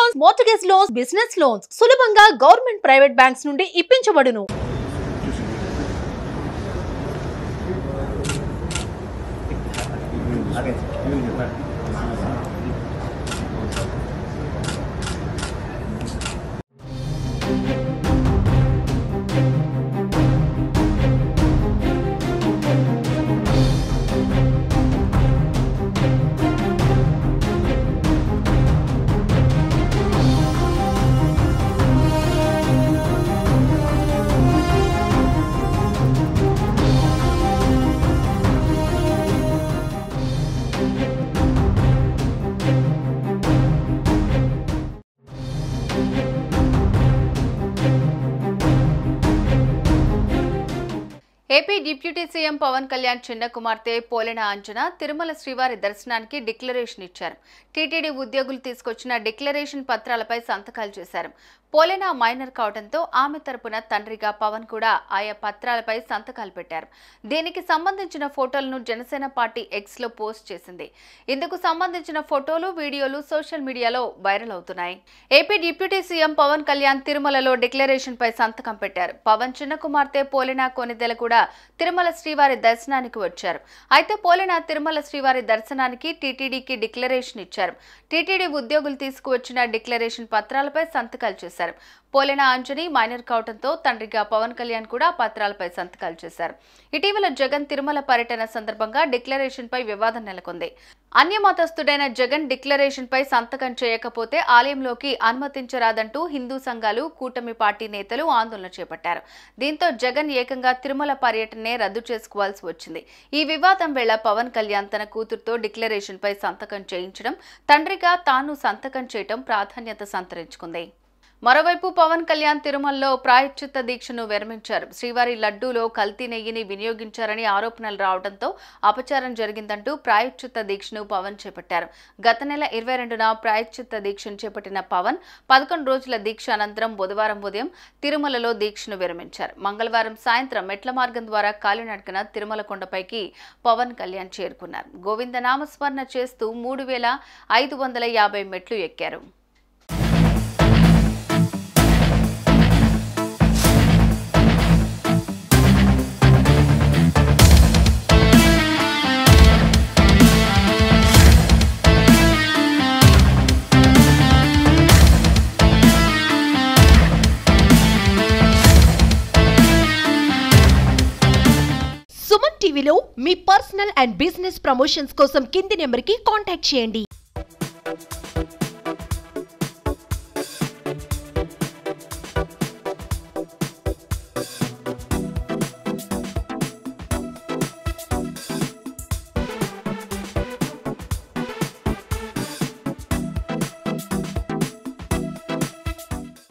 Loans, mortgage loans, business loans సులభంగా government private banks నుండి ఇప్పించబడును. AP deputy CM Pawan Kalyan చిన్న కుమార్తె పోలెన అంజన తిరుమల శ్రీవారి దర్శనానికి డిక్లరేషన్ ఇచ్చారు. టీటీడీ ఉద్యోగులు తీసుకొచ్చిన డిక్లరేషన్ పత్రాలపై సంతకాలు చేశారు. పోలెన మైనర్ కావడంతో ఆమె తరపున తండ్రిగా పవన్ కూడా ఆయా పత్రాలపై సంతకాలు పెట్టారు. దీనికి సంబంధించిన ఫోటోలను జనసేన పార్టీ ఎక్స్ లో పోస్ట్ చేసింది. ఇందుకు సంబంధించిన ఫోటోలు, వీడియోలు సోషల్ మీడియాలో వైరల్ అవుతున్నాయి. AP deputy CM Pawan Kalyan తిరుమలలో డిక్లరేషన్ పై సంతకం పెట్టారు. పవన్ చిన్న కుమార్తె పోలెన కొనిదెల కూడా తిరుమల శ్రీవారి దర్శనానికి వచ్చారు. అయితే పోలెన తిరుమల శ్రీవారి దర్శనానికి టీటీడీకి డిక్లరేషన్ ఇచ్చారు. టీటీడీ ఉద్యోగులు తీసుకువచ్చిన డిక్లరేషన్ పత్రాలపై సంతకాలు చేశారు. పోలెన అంజని మైనర్ కావడంతో తండ్రిగా పవన్ కళ్యాణ్ కూడా పత్రాలపై సంతకాలు చేశారు. ఇటీవల జగన్ తిరుమల పర్యటన సందర్భంగా డిక్లరేషన్ పై వివాదం నెలకొంది. అన్యమతస్థుడైన జగన్ డిక్లరేషన్ పై సంతకం చేయకపోతే ఆలయంలోకి అనుమతించరాదంటూ హిందూ సంఘాలు, కూటమి పార్టీ నేతలు ఆందోళన చేపట్టారు. దీంతో జగన్ ఏకంగా తిరుమల పర్యటనే రద్దు చేసుకోవాల్సి వచ్చింది. ఈ వివాదం వేళ పవన్ కళ్యాణ్ తన కూతురుతో డిక్లరేషన్ పై సంతకం చేయించడం, తండ్రిగా తాను సంతకం చేయడం ప్రాధాన్యత సంతరించుకుంది. మరోవైపు పవన్ కళ్యాణ్ తిరుమలలో ప్రాయశ్చిత్త దీక్షను విరమించారు. శ్రీవారి లడ్డూలో కల్తీ నెయ్యిని వినియోగించారని ఆరోపణలు రావడంతో అపచారం జరిగిందంటూ ప్రాయశ్చిత్త దీక్షను పవన్ చేపట్టారు. గత నెల 22న ప్రాయశ్చిత్త దీక్షను చేపట్టిన పవన్ 11 రోజుల దీక్ష అనంతరం బుధవారం ఉదయం తిరుమలలో దీక్షను విరమించారు. మంగళవారం సాయంత్రం మెట్ల మార్గం ద్వారా కాలినడకన తిరుమల కొండపైకి పవన్ కళ్యాణ్ చేరుకున్నారు. గోవింద నామస్మరణ చేస్తూ 3550 మెట్లు ఎక్కారు. సుమన్ టీవీలో మీ పర్సనల్ అండ్ బిజినెస్ ప్రమోషన్స్ కోసం కింది నెంబర్కి కాంటాక్ట్ చేయండి.